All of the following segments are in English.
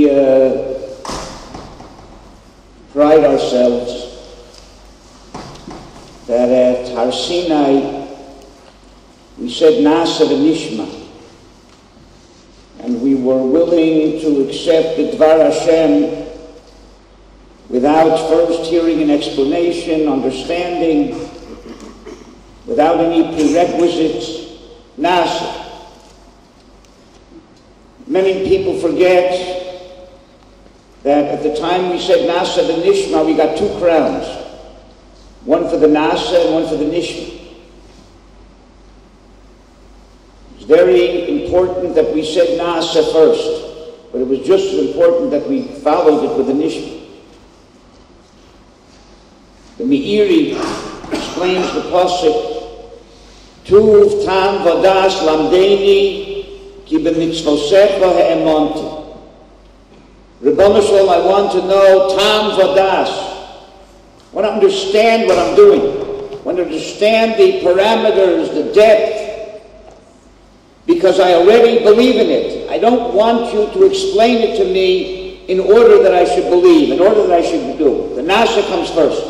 We pride ourselves that at Har Sinai we said Nasa v'Nishma, and we were willing to accept the Dvar Hashem without first hearing an explanation, understanding, without any prerequisites. Nasa. Many people forget that at the time we said Nasa v'Nishma, we got two crowns. One for the Nasa and one for the Nishma. It's very important that we said Nasa first, but it was just as important that we followed it with the Nishma. The Meiri explains the pasuk, Tuv tam vadas lamdeini ki b'mitzvosecha ha'emonti. Ribono Shalom, I want to know tam vadas. I want to understand what I'm doing. I want to understand the parameters, the depth, because I already believe in it. I don't want you to explain it to me in order that I should believe, in order that I should do. The Nasa comes first.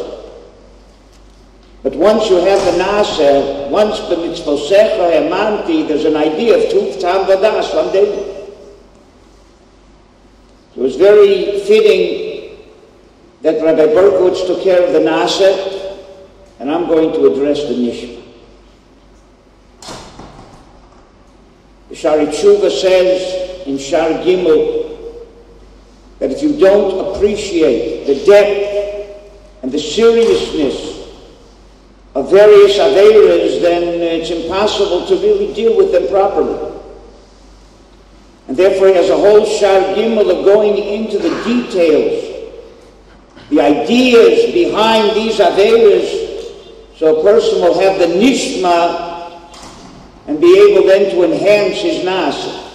But once you have the Nasa, once the mitzvosecha emanti, there's an idea of Tuv tam vadas lamdeini. So it was very fitting that Rabbi Berkowitz took care of the Nasa, and I'm going to address the Nishma. The Shari Tshuva says in Shar Gimel that if you don't appreciate the depth and the seriousness of various Aveiras, then it's impossible to really deal with them properly. And therefore he has a whole Shar Gimel of going into the details, the ideas behind these Aveiras, so a person will have the Nishma and be able then to enhance his Nasa.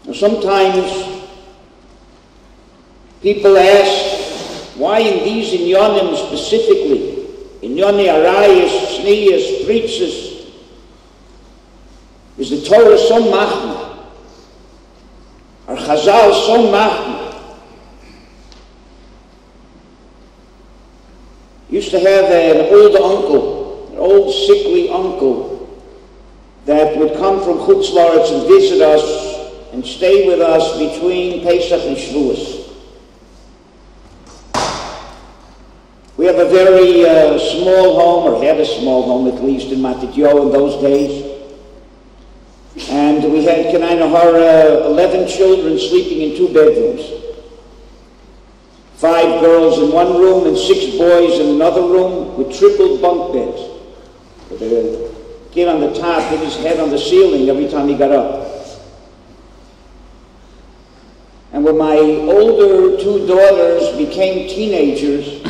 Now sometimes people ask, why in these inyonim specifically, inyoni arayis, sniyas, pritzes, is the Torah so machna? Our Chazal so machna? Used to have an old uncle, an old sickly uncle, that would come from Chutz La'aretz and visit us and stay with us between Pesach and Shavuos. We have a very small home, or had a small home at least in Matidyo in those days. And we had, Kenai Nahara, 11 children sleeping in 2 bedrooms. 5 girls in one room and 6 boys in another room with triple bunk beds. With a kid on the top hit his head on the ceiling every time he got up. And when my older 2 daughters became teenagers,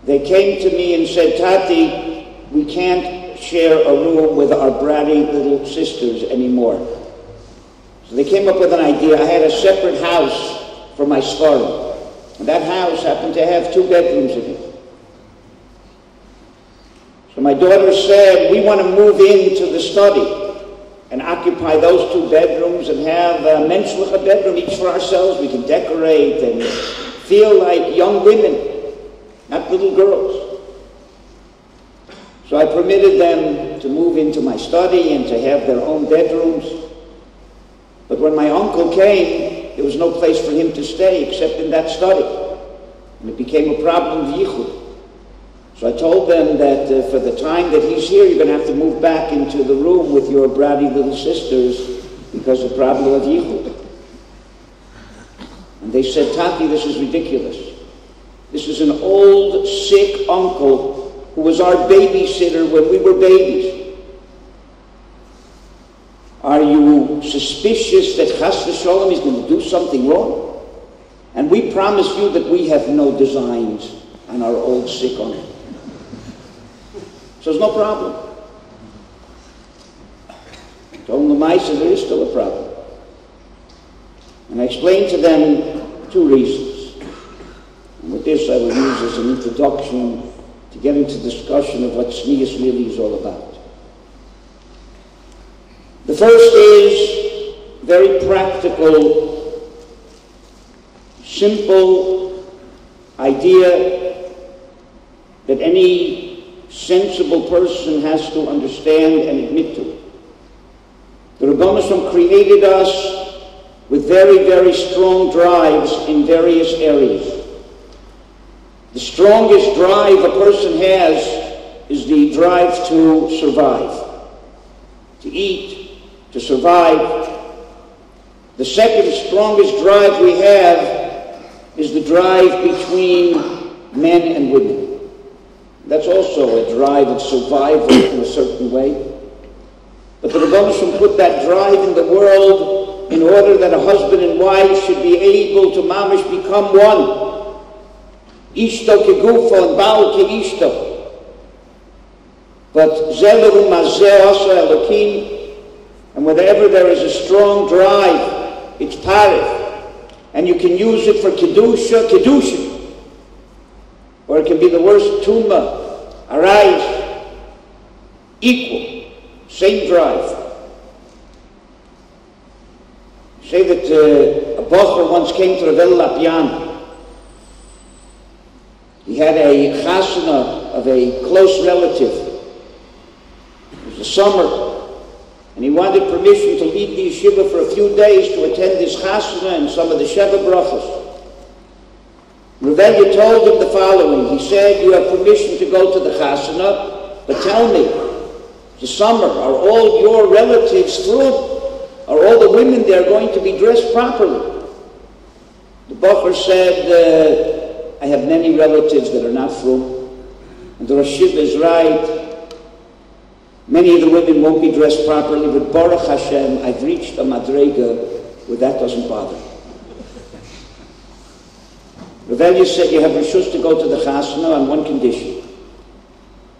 they came to me and said, Tati, we can't share a room with our bratty little sisters anymore. So they came up with an idea. I had a separate house for my svarim. And that house happened to have 2 bedrooms in it. So my daughter said, we want to move into the study and occupy those 2 bedrooms and have a menschliche bedroom each for ourselves. We can decorate and feel like young women, not little girls. So I permitted them to move into my study and to have their own bedrooms. But when my uncle came, there was no place for him to stay except in that study. And it became a problem of yichud. So I told them that for the time that he's here, you're going to have to move back into the room with your bratty little sisters because of the problem of yichud. And they said, Tati, this is ridiculous. This is an old, sick uncle who was our babysitter when we were babies. Are you suspicious that Chas v'Sholom is going to do something wrong? And we promise you that we have no designs on our old sick uncle. So there's no problem. Told them there is still a problem. And I explained to them 2 reasons. And with this I will use as an introduction to get into discussion of what Tznius really is all about. The first is very practical, simple idea that any sensible person has to understand and admit to. The Rebbeinu Shalom created us with very, very strong drives in various areas. The strongest drive a person has is the drive to survive, to eat, to survive. The second strongest drive we have is the drive between men and women. That's also a drive of survival in a certain way. But the Rebbeinu Shalom put that drive in the world in order that a husband and wife should be able to mamish become one. Ishto kegufo and baal keishto. But zelu mazeh asa elokim, and wherever there is a strong drive, it's parif, and you can use it for kedusha, or it can be the worst tuma, arise, equal, same drive. Say that a bocher once came to Rebbe Lapian. He had a chasana of a close relative. It was the summer, and he wanted permission to leave the yeshiva for a few days to attend this chasana and some of the Sheva brachos. Rebbe told him the following. He said, "You have permission to go to the chasana, but tell me, the summer, are all your relatives through? Are all the women there going to be dressed properly?" The bocher said, "I have many relatives that are not through, and the Rosh Yeshiva is right. Many of the women won't be dressed properly, but Baruch Hashem, I've reached a madrega where that doesn't bother." Rebbe said, "You have reshus to go to the chasana on one condition.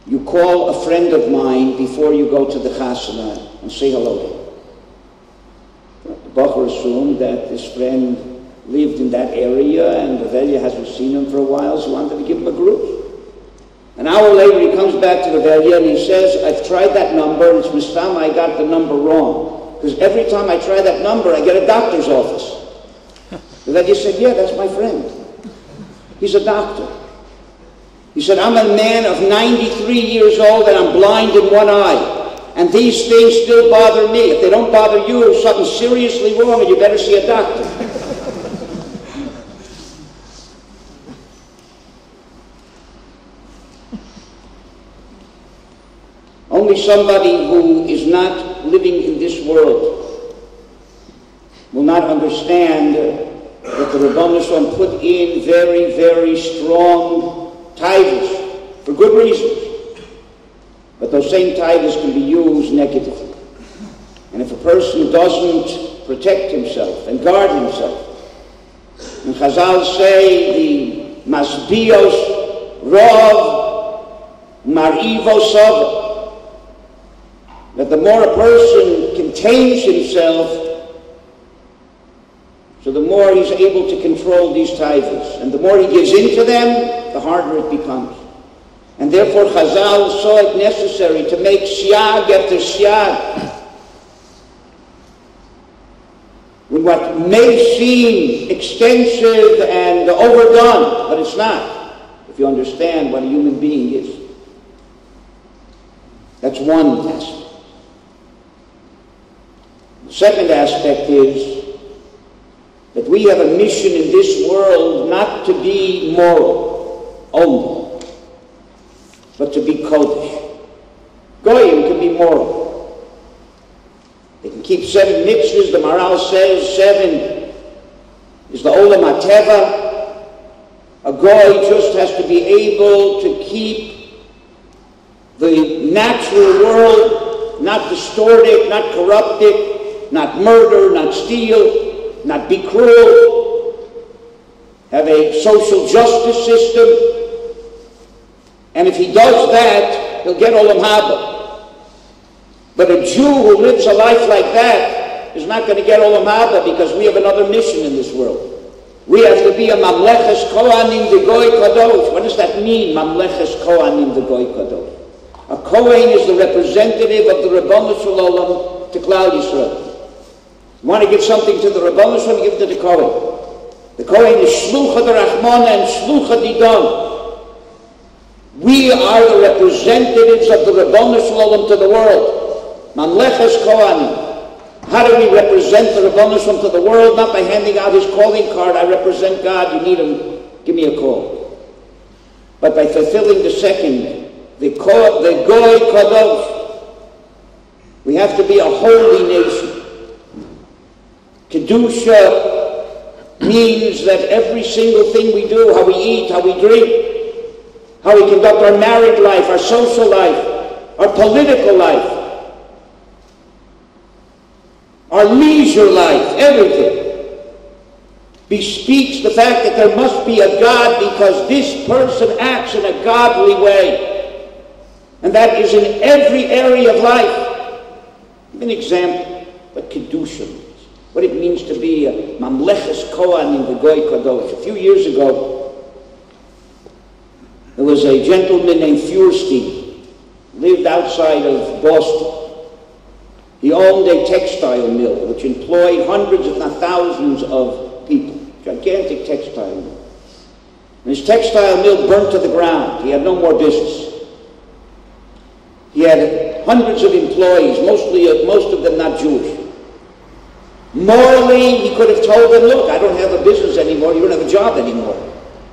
You call a friend of mine before you go to the chasana and say hello to him." The bocher assumed that this friend lived in that area, and Rebbe hasn't seen him for a while, so he wanted to give him a group. An hour later, he comes back to Rebbe and he says, "I've tried that number, and it's mistama, I got the number wrong. Because every time I try that number, I get a doctor's office." Rebbe said, "Yeah, that's my friend. He's a doctor." He said, "I'm a man of 93 years old, and I'm blind in one eye. And these things still bother me. If they don't bother you, something's seriously wrong, and you better see a doctor." Only somebody who is not living in this world will not understand that the Rebbeinu Shalom put in very, very strong titles for good reasons. But those same titles can be used negatively. And if a person doesn't protect himself and guard himself, and Chazal say the Masbios Rav Marivo Sava, that the more a person contains himself, so the more he's able to control these titles. And the more he gives into them, the harder it becomes. And therefore Chazal saw it necessary to make siyag after siyag. With what may seem extensive and overdone, but it's not, if you understand what a human being is. That's one aspect. The second aspect is that we have a mission in this world not to be moral only, but to be kodesh. Goyim can be moral. They can keep 7 mitzvahs. The Maral says 7 is the olam hateva. A goy just has to be able to keep the natural world, not distort it, not corrupt it, not murder, not steal, not be cruel, have a social justice system. And if he does that, he'll get olam haba. But a Jew who lives a life like that is not going to get olam haba, because we have another mission in this world. We have to be a mamleches kohanim de goy kadosh. What does that mean, mamleches kohanim de goy kadosh? A kohen is the representative of the Rebbeinu Shalom to Klal Yisrael. You want to give something to the Rabbanon Shalom, give it to the Kohen. The Kohen is Shlucha d'Rachmana and Shlucha d'Idon. We are the representatives of the Rabbanon Shalom to the world. Mamleches Kohanim. How do we represent the Rabbanon Shalom to the world? Not by handing out his calling card, I represent God, you need him, give me a call. But by fulfilling the second, the Goy Kadosh. We have to be a holy nation. Kedusha means that every single thing we do, how we eat, how we drink, how we conduct our married life, our social life, our political life, our leisure life, everything, bespeaks the fact that there must be a God because this person acts in a godly way. And that is in every area of life. Give an example what Kedusha means. What it means to be a Mamleches Kohen in the Goy Kadosh. A few years ago, there was a gentleman named Feuerstein, lived outside of Boston. He owned a textile mill, which employed hundreds, if not thousands, of people. Gigantic textile mill. And his textile mill burnt to the ground. He had no more business. He had hundreds of employees, most of them not Jewish. Morally, he could have told them, look, I don't have a business anymore, you don't have a job anymore.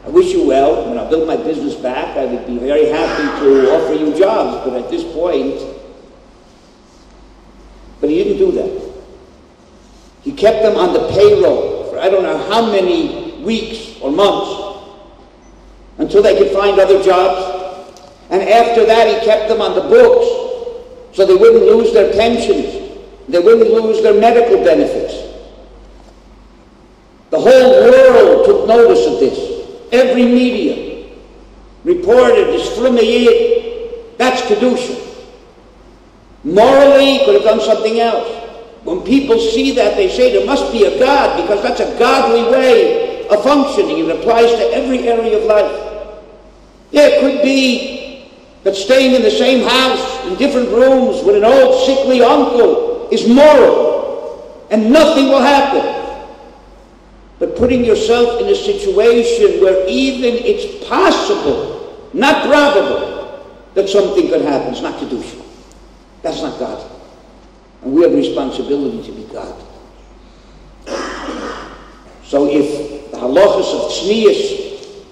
I wish you well. When I build my business back, I would be very happy to offer you jobs, but at this point, but he didn't do that. He kept them on the payroll for I don't know how many weeks or months until they could find other jobs. And after that, he kept them on the books so they wouldn't lose their pensions. They wouldn't lose their medical benefits. The whole world took notice of this. Every media reported this Flimayid. That's Kedusha. Morally, he could have done something else. When people see that, they say there must be a God because that's a godly way of functioning. It applies to every area of life. Yeah, it could be that staying in the same house, in different rooms with an old sickly uncle is moral, and nothing will happen. But putting yourself in a situation where even it's possible, not probable, that something could happen is not Kedusha. That's not God. And we have a responsibility to be God. So if the halachas of tznius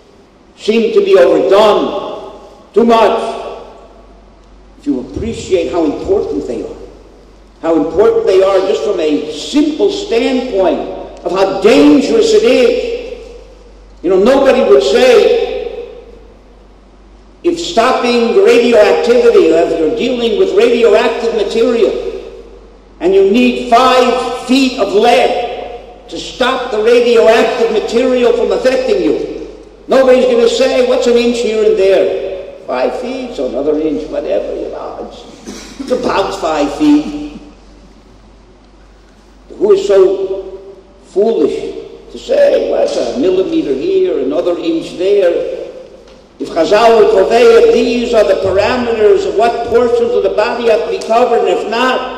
seem to be overdone too much, if you appreciate how important they are, just from a simple standpoint of how dangerous it is. You know, nobody would say, if stopping the radioactivity, if you're dealing with radioactive material, and you need 5 feet of lead to stop the radioactive material from affecting you, nobody's going to say, what's an inch here and there? 5 feet, so another inch, whatever, you know, it's about 5 feet. Who is so foolish to say, what's a millimeter here, another inch there? If Chazal will convey, these are the parameters of what portions of the body have to be covered, and if not,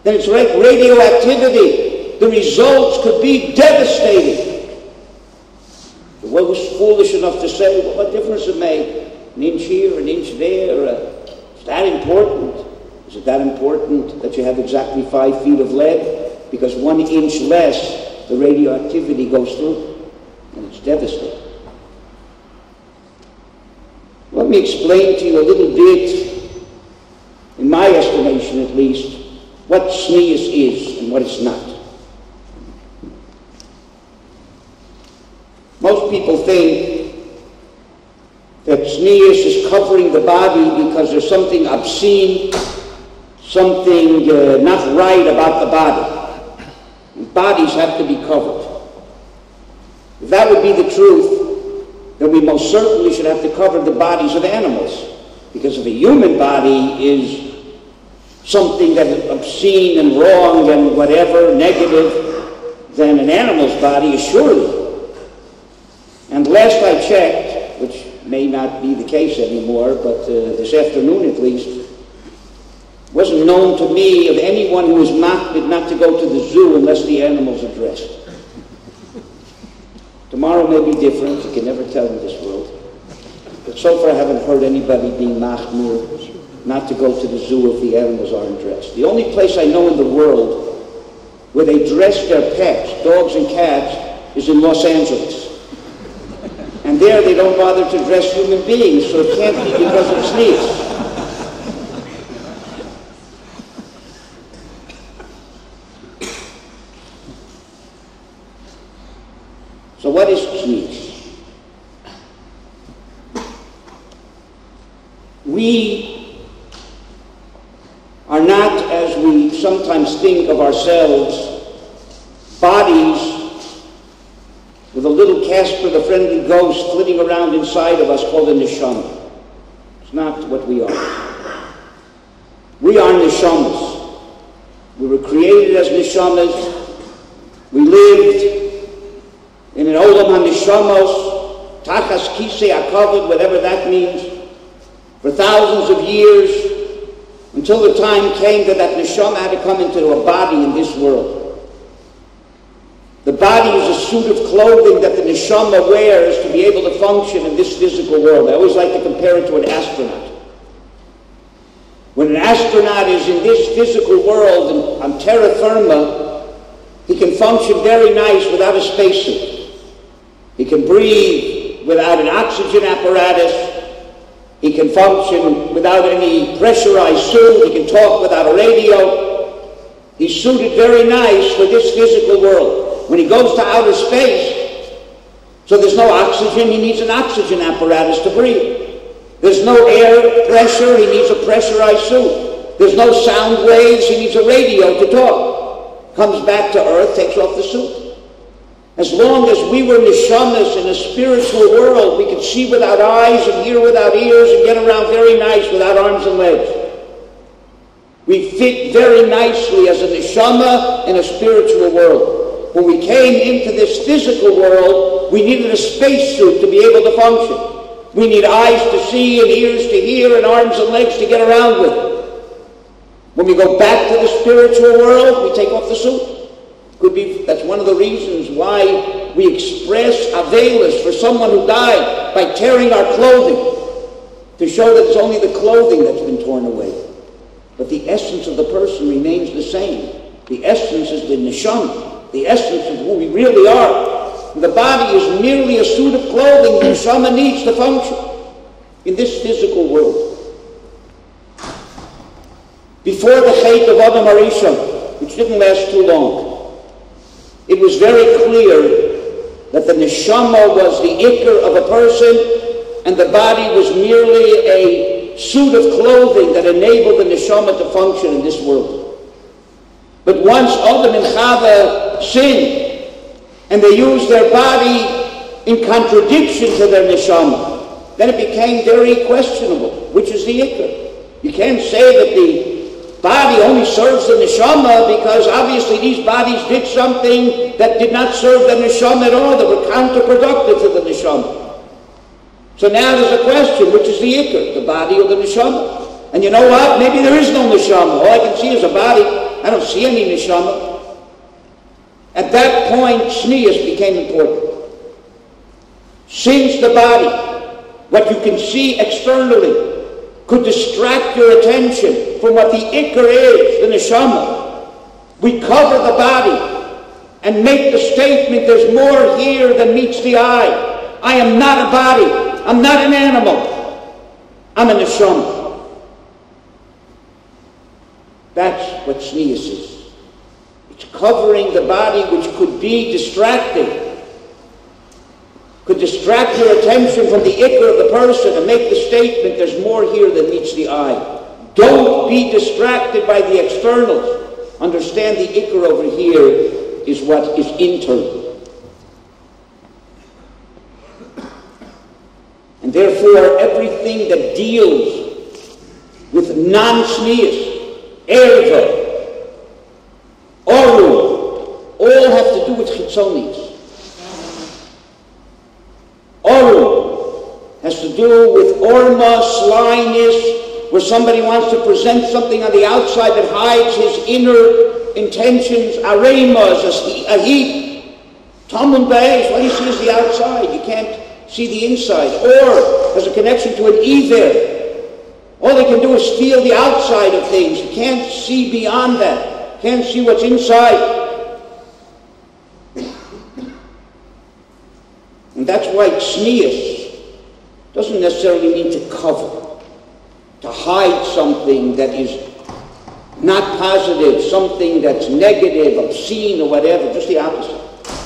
then it's radioactivity. The results could be devastating. The one who's foolish enough to say, well, what difference does it make? An inch here, an inch there. Is that important? Is it that important that you have exactly 5 feet of lead? Because 1 inch less, the radioactivity goes through, and it's devastating. Let me explain to you a little bit, in my estimation at least, what tznius is and what it's not. Most people think that tznius is covering the body because there's something obscene, something not right about the body. Bodies have to be covered. If that would be the truth, then we most certainly should have to cover the bodies of animals. Because if a human body is something that is obscene and wrong and whatever, negative, then an animal's body is surely. And last I checked, which may not be the case anymore, but this afternoon at least, wasn't tradition known to me of anyone who is makbid not to go to the zoo unless the animals are dressed. Tomorrow may be different, you can never tell in this world. But so far I haven't heard anybody being makbid not to go to the zoo if the animals aren't dressed. The only place I know in the world where they dress their pets, dogs and cats, is in Los Angeles. And there they don't bother to dress human beings, so it can't be because of sneeze. So what is sneeze? We are not, as we sometimes think of ourselves, bodies with a little Casper the Friendly Ghost flitting around inside of us called a neshama. It's not what we are. We are neshamas. We were created as neshamas. We lived in an olam ha-neshamos, tachas kisei hakavod, whatever that means, for thousands of years, until the time came that neshama had to come into a body in this world. The body is a suit of clothing that the neshama wears to be able to function in this physical world. I always like to compare it to an astronaut. When an astronaut is in this physical world on terra firma, he can function very nice without a spacesuit. He can breathe without an oxygen apparatus. He can function without any pressurized suit. He can talk without a radio. He's suited very nice for this physical world. When he goes to outer space, so there's no oxygen, he needs an oxygen apparatus to breathe. There's no air pressure, he needs a pressurized suit. There's no sound waves, he needs a radio to talk. Comes back to earth, takes off the suit. As long as we were neshamas in a spiritual world, we could see without eyes and hear without ears and get around very nice without arms and legs. We fit very nicely as a neshama in a spiritual world. When we came into this physical world, we needed a spacesuit to be able to function. We need eyes to see and ears to hear and arms and legs to get around with. When we go back to the spiritual world, we take off the suit. Could be, that's one of the reasons why we express avelis for someone who died by tearing our clothing, to show that it's only the clothing that's been torn away. But the essence of the person remains the same. The essence is the neshama. The essence of who we really are. The body is merely a suit of clothing the neshama needs to function in this physical world. Before the Chet of Adam Harishon, which didn't last too long, it was very clear that the neshama was the ikr of a person and the body was merely a suit of clothing that enabled the neshama to function in this world. But once Adam and Chava sinned and they used their body in contradiction to their neshama, then it became very questionable, which is the ikr. You can't say that the body only serves the neshama because obviously these bodies did something that did not serve the neshama at all, that were counterproductive to the neshama. So now there's a question, which is the ikr, the body or the neshama? And you know what? Maybe there is no neshama. All I can see is a body. I don't see any neshama. At that point, sneas became important. Since the body, what you can see externally, could distract your attention from what the ikr is, the neshama, we cover the body and make the statement, there's more here than meets the eye. I am not a body. I'm not an animal. I'm a neshama. That's what sneas is. It's covering the body which could be distracting, could distract your attention from the ikr of the person and make the statement, there's more here than meets the eye. Don't be distracted by the externals. Understand the ikr over here is what is internal. And therefore, everything that deals with non-sneas, erva, oru, all have to do with chitzonis. Oru has to do with orma, slyness, where somebody wants to present something on the outside that hides his inner intentions, aremas, a heap, tamun beis, what you see is the outside, you can't see the inside, or has a connection to an either. All they can do is feel the outside of things. You can't see beyond that. Can't see what's inside. And that's why tznius doesn't necessarily mean to cover, to hide something that is not positive, something that's negative, obscene, or whatever, just the opposite.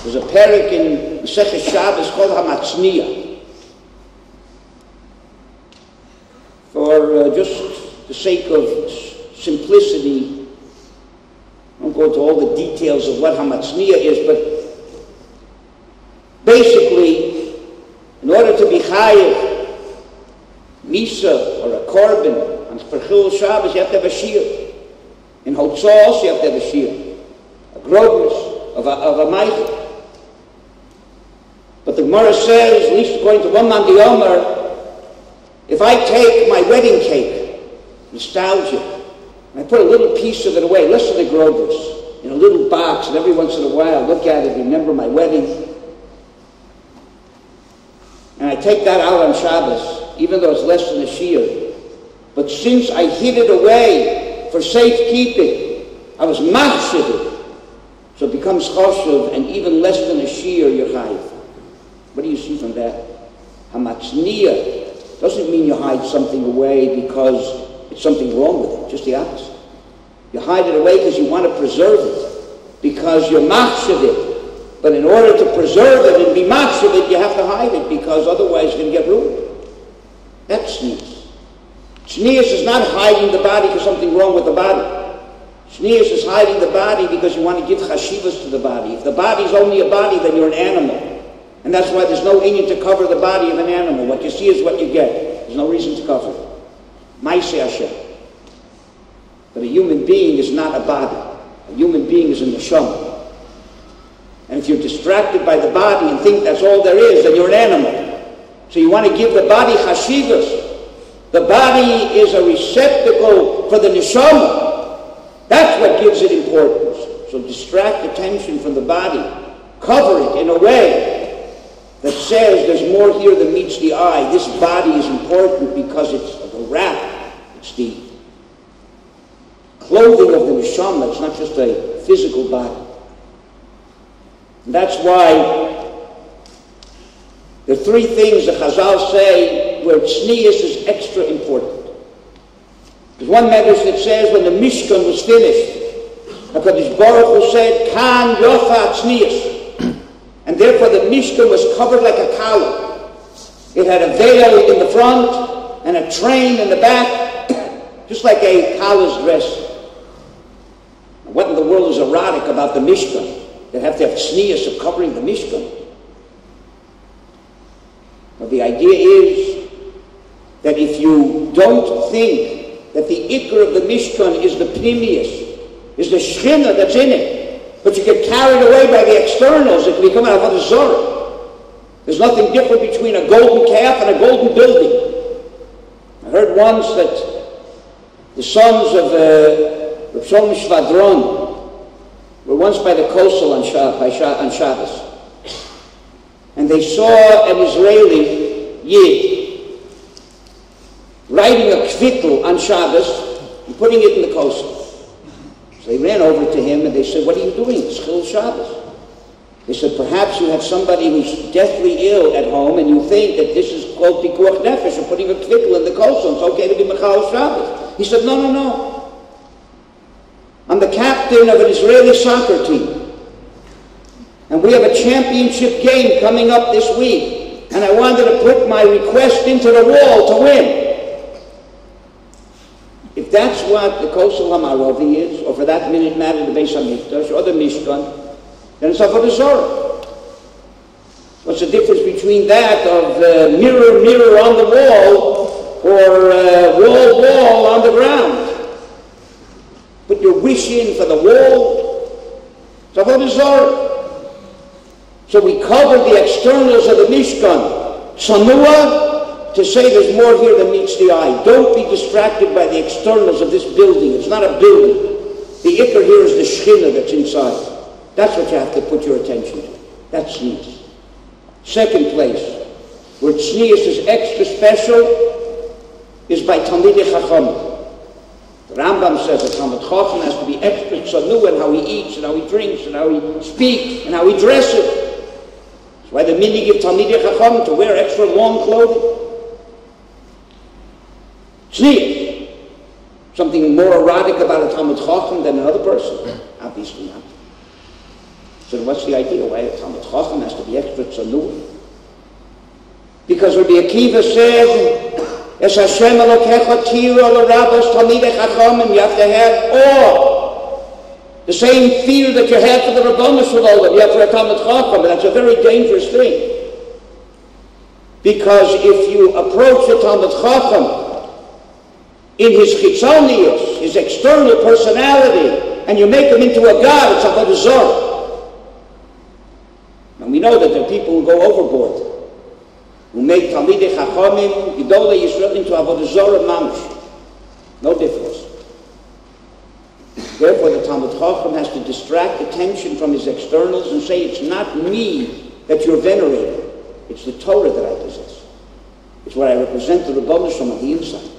There's a parak in Masechet Shabbos called Hamatzniya. For just the sake of simplicity, I won't go into all the details of what Hamatzniya is, but basically, in order to be chayiv, misa, or a korban, on Chil Shabbos, you have to have a shir. In Hotzos, you have to have a shir. A grobness of a meichel. But the Gemara says, at least according to one man the Omer, if I take my wedding cake, nostalgia, and I put a little piece of it away, less than a grobness, in a little box, and every once in a while look at it, remember my wedding, and I take that out on Shabbos, even though it's less than a shear, but since I hid it away for safekeeping, I was machshavit, so it becomes choshev, and even less than a shear, you're chayiv. What do you see from that? Hamatzniya doesn't mean you hide something away because it's something wrong with it, just the opposite. You hide it away because you want to preserve it, because you're machshavit. But in order to preserve it and be machshavit, you have to hide it, because otherwise it's going to get ruined. That's tznius. Tznius is not hiding the body because something wrong with the body. Tznius is hiding the body because you want to give chashivas to the body. If the body's only a body, then you're an animal. And that's why there's no inyan to cover the body of an animal. What you see is what you get. There's no reason to cover it. Maaseh Hashem. But a human being is not a body. A human being is a neshama. And if you're distracted by the body and think that's all there is, then you're an animal. So you want to give the body chashivas. The body is a receptacle for the neshama. That's what gives it importance. So distract attention from the body. Cover it in a way that says there's more here than meets the eye. This body is important because it's the wrap. It's the clothing of the neshama. It's not just a physical body. And that's why the three things that Chazal say where tznius is extra important. There's one medrash that says when the Mishkan was finished, HaKadosh Baruch Hu said, Kan yocha tznius. And therefore the Mishkan was covered like a collar. It had a veil in the front and a train in the back, just like a collar's dress. What in the world is erotic about the Mishkan? They have to have tznius of covering the Mishkan. But the idea is that if you don't think that the ikr of the Mishkan is the pnimius, is the shechina that's in it, but you get carried away by the externals, it can become an avodah zarah. There's nothing different between a golden calf and a golden building. I heard once that the sons of Reb Shalom Shvadron were once by the Kosel on Shabbos. And they saw an Israeli Yid writing a kvittel on Shabbos and putting it in the Kosel. So they ran over to him and they said, what are you doing? It's Chil Shabbos. They said, perhaps you have somebody who's deathly ill at home and you think that this is called pikuach nefesh, or putting a kvittel in the kosel. It's okay to be Mechal Shabbos. He said, no. I'm the captain of an Israeli soccer team. And we have a championship game coming up this week. And I wanted to put my request into the wall to win. If that's what the Kosel HaMaravi is, or for that matter the Beis HaMikdash, or the Mishkan, then it's avodah zarah. What's the difference between that of mirror on the wall, or wall on the ground? Put your wish in for the wall. It's avodah zarah. So we cover the externals of the Mishkan. Sanua, to say there's more here than meets the eye. Don't be distracted by the externals of this building. It's not a building. The ikar here is the shechina that's inside. That's what you have to put your attention to. That's tznius. Second place, where tznius is extra special, is by Talmidei Chacham. The Rambam says that Talmid Chacham has to be extra tzanu in how he eats and how he drinks and how he speaks and how he dresses. That's why the minig of Talmidei Chacham to wear extra long clothing. Tznius. Something more erotic about a Talmid Chacham than another person? Obviously not. So what's the idea? Why a Talmid Chacham has to be extra tzanu? Because Rabbi Akiva said, Es Hashem Elokecha Tira L'Rabbos Talmidei Chachamim, you have to have awe. The same fear that you have for the Rabbanu Shalom, you have for a Talmid Chacham, and that's a very dangerous thing. Because if you approach a Talmid Chacham in his chitzonius, his external personality, and you make him into a god, it's avodah zarah. And we know that there are people who go overboard, who make Talmidei Chachamim, Gedolei Yisrael into avodah zarah mamish. No difference. Therefore, the Talmid Chacham has to distract attention from his externals and say, it's not me that you're venerating. It's the Torah that I possess. It's what I represent, the Rabbanu Shalom on the inside.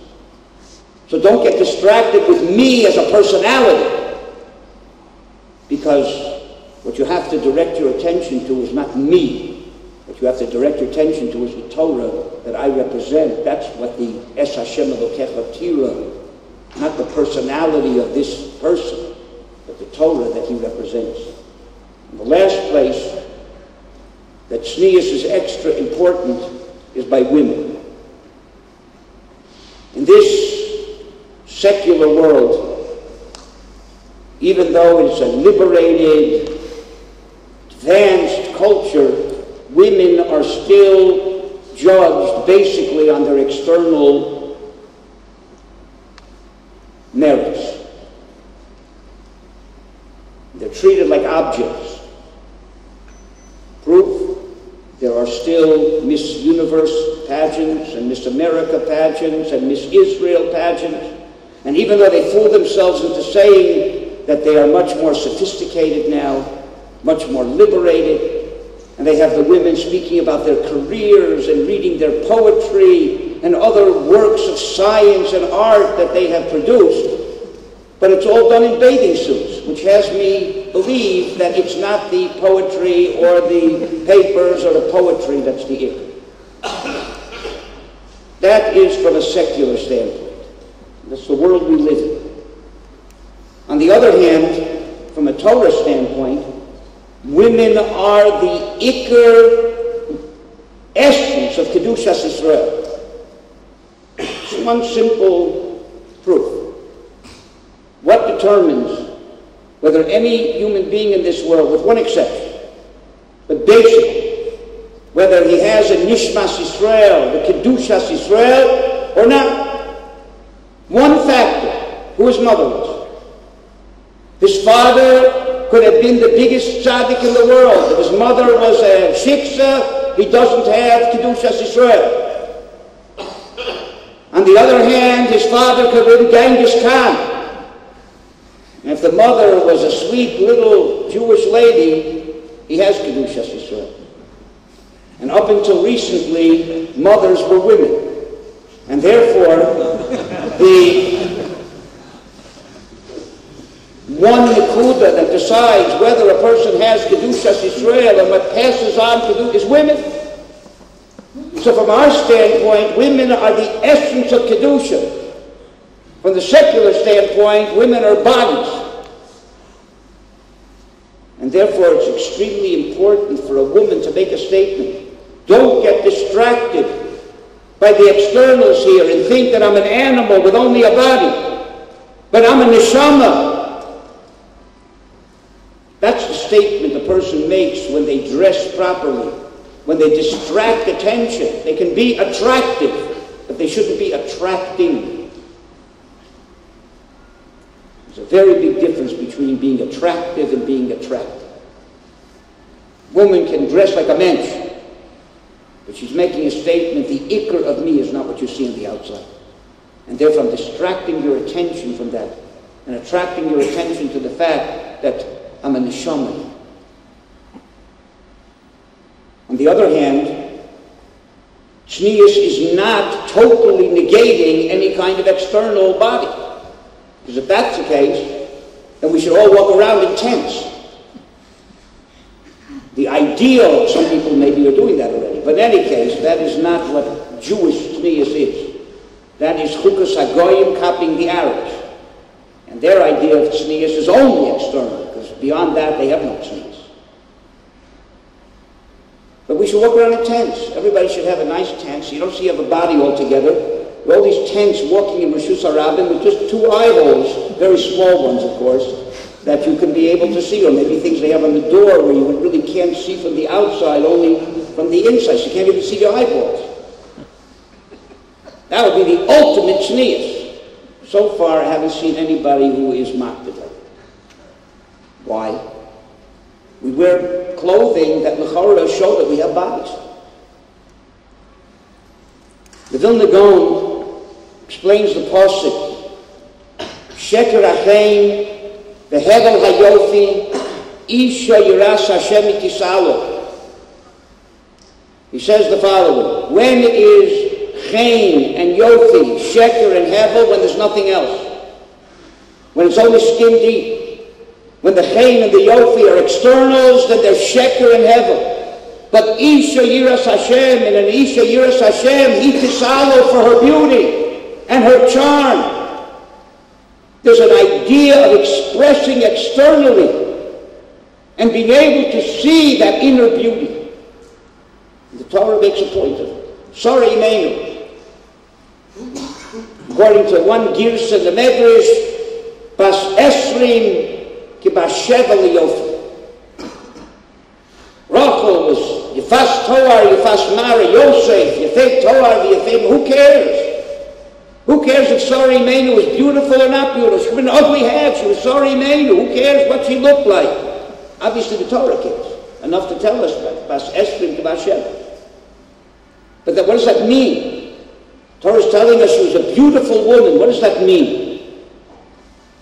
So don't get distracted with me as a personality, because what you have to direct your attention to is not me. What you have to direct your attention to is the Torah that I represent. That's what the Es Hashem Elokecha Tira, not the personality of this person, but the Torah that he represents. And the last place that tznius is extra important is by women. In this secular world, even though it's a liberated, advanced culture, women are still judged basically on their external merits. They're treated like objects. Proof, there are still Miss Universe pageants and Miss America pageants and Miss Israel pageants. And even though they fool themselves into saying that they are much more sophisticated now, much more liberated, and they have the women speaking about their careers and reading their poetry and other works of science and art that they have produced, but it's all done in bathing suits, which has me believe that it's not the poetry or the papers or the poetry that's the ikar. That is from a secular standpoint. That's the world we live in. On the other hand, from a Torah standpoint, women are the ikar essence of Kedushas Yisrael. It's one simple proof. What determines whether any human being in this world, with one exception, but basically, whether he has a Nishmas Yisrael, the Kedushas Yisrael, or not? One factor, who his mother was. His father could have been the biggest tzaddik in the world. If his mother was a shiksa, he doesn't have Kedushas Yisrael. On the other hand, his father could have been Genghis Khan. And if the mother was a sweet little Jewish lady, he has Kedushas Yisrael. And up until recently, mothers were women. And therefore, the one nekuda that decides whether a person has Kedushas Yisrael and what passes on Kedushas is women. So from our standpoint, women are the essence of Kedusha. From the secular standpoint, women are bodies. And therefore, it's extremely important for a woman to make a statement. Don't get distracted by the externals here and think that I'm an animal with only a body. But I'm a neshama. That's the statement a person makes when they dress properly, when they distract attention. They can be attractive, but they shouldn't be attracting. There's a very big difference between being attractive and being attractive. Woman can dress like a mensch. But she's making a statement, the ikr of me is not what you see on the outside. And therefore I'm distracting your attention from that and attracting your attention to the fact that I'm a neshama. On the other hand, tznius is not totally negating any kind of external body. Because if that's the case, then we should all walk around in tents. The ideal, some people maybe are doing that already, but in any case, that is not what Jewish tznius is. That is chukas hagoyim copying the Arabs. And their idea of tznius is only external, because beyond that they have no tznius. But we should walk around in tents. Everybody should have a nice tent, so you don't see you have a body all together. All these tents walking in Rishus HaRabim with just 2 eye holes, very small ones, of course, that you can be able to see, or maybe things they have on the door where you really can't see from the outside, only from the inside, so you can't even see your eyeballs. That would be the ultimate tznius. So far, I haven't seen anybody who is mocked like that. Why? We wear clothing that l'chorah show that we have bodies. The Vilna Gaon explains the pasuk, Sheker achein v'hevel hayofi isha yiras Hashem itisalo. He says the following, when is chen and yofi, sheker and hevel, when there's nothing else? When it's only skin deep. When the chen and the yofi are externals, then there's sheker and hevel. But Isha Yiras Hashem, and an Isha Yiras Hashem, he tisalo for her beauty and her charm. There's an idea of expressing externally and being able to see that inner beauty. The Torah makes a point of it. Sorry, Imenu. According to one Girsa in the Medrash, Bas Esrim ki Bas Sheva Liyofi. Rachel was Yifas Toar, Yifas Mara, Yosef, Yifei Toar, Yifei, who cares? Who cares if Sari Imenu was beautiful or not beautiful? She was an ugly hag, she was Sari Imenu. Who cares what she looked like? Obviously the Torah cares. Enough to tell us that. Bas Esrim, Bas Sheva. But what does that mean? Torah is telling us she was a beautiful woman. What does that mean?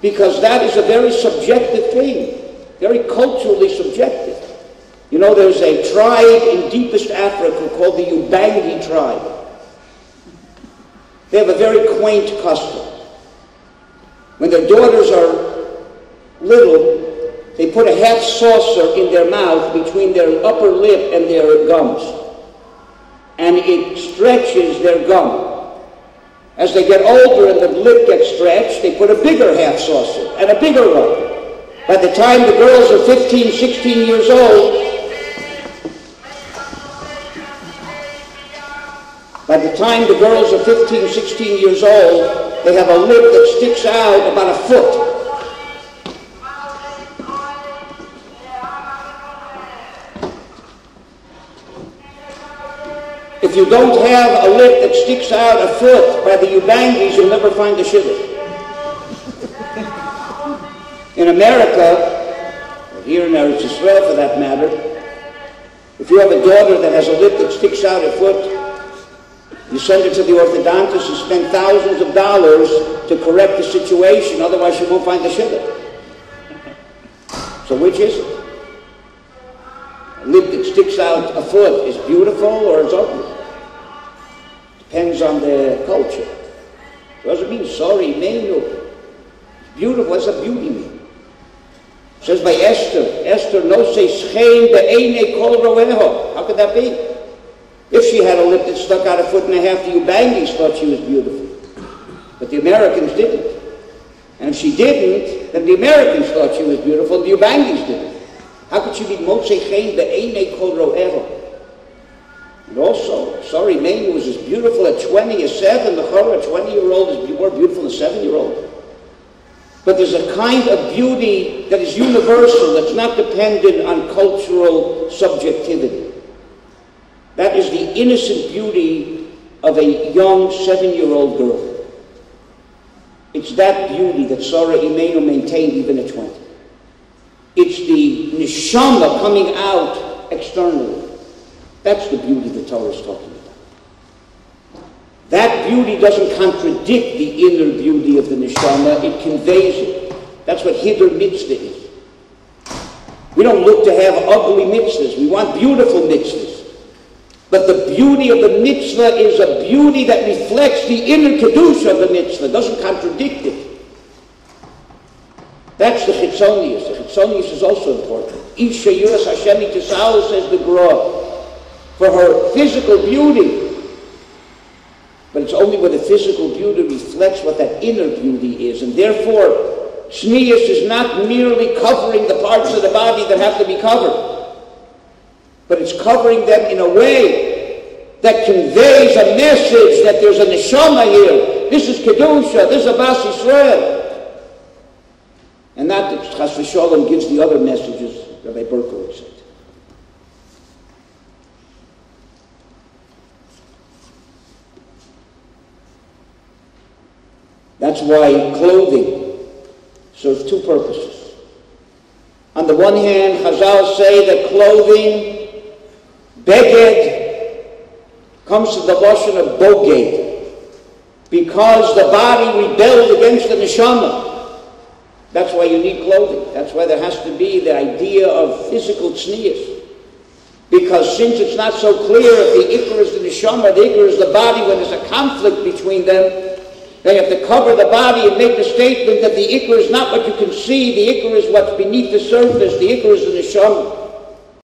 Because that is a very subjective thing. Very culturally subjective. You know, there's a tribe in deepest Africa called the Ubangi tribe. They have a very quaint custom. When their daughters are little, they put a half saucer in their mouth between their upper lip and their gums. And it stretches their gum. As they get older and the lip gets stretched, they put a bigger half saucer and a bigger one. By the time the girls are 15, 16 years old, By the time the girls are 15, 16 years old, they have a lip that sticks out about a foot. If you don't have a lip that sticks out a foot by the Ubangis, you'll never find the shidduch. In America, or here in Eretz Yisrael for that matter, if you have a daughter that has a lip that sticks out a foot, you send her to the orthodontist and spend thousands of dollars to correct the situation, otherwise you won't find the shidduch. So which is it? A lip that sticks out a foot is beautiful or it's ugly? Depends on the culture. It doesn't mean sorry, menu. Beautiful, what's a beauty mean? It says by Esther, no say schein be'ene kol roeho. How could that be? If she had a lip that stuck out a foot and a half, the Ubangis thought she was beautiful. But the Americans didn't. And if she didn't, then the Americans thought she was beautiful, and the Ubangis didn't. How could she be Motzei Chen be'ene kol roeho? And also, sorry, Menu was as beautiful at 20 as 7. The Chorah, a 20-year-old, is more beautiful than a 7-year-old. But there's a kind of beauty that is universal, that's not dependent on cultural subjectivity. That is the innocent beauty of a young 7-year-old girl. It's that beauty that Sarah Imenu maintained even at 20. It's the neshama coming out externally. That's the beauty the Torah is talking about. That beauty doesn't contradict the inner beauty of the neshama, it conveys it. That's what Hidur mitzvah is. We don't look to have ugly mitzvahs, we want beautiful mitzvahs. But the beauty of the mitzvah is a beauty that reflects the inner kedusha of the mitzvah, doesn't contradict it. That's the chitzonius. The chitzonius is also important. Isha Yuras Hashem Yitzchak, says the Gra, for her physical beauty. But it's only when the physical beauty reflects what that inner beauty is. And therefore, tznius is not merely covering the parts of the body that have to be covered, but it's covering them in a way that conveys a message that there's a neshama here. This is kedusha. This is Abbas Yisrael. And not that Chas v'Sholom gives the other messages Rabbi Berkowitz said. That's why clothing serves two purposes. On the one hand, Chazal say that clothing, beged, comes to the lashon of boged, because the body rebelled against the neshama. That's why you need clothing. That's why there has to be the idea of physical tznius. Because since it's not so clear if the ikar is the neshama, the ikar is the body, when there's a conflict between them, they have to cover the body and make the statement that the ikar is not what you can see, the ikar is what's beneath the surface, the ikar is the neshama.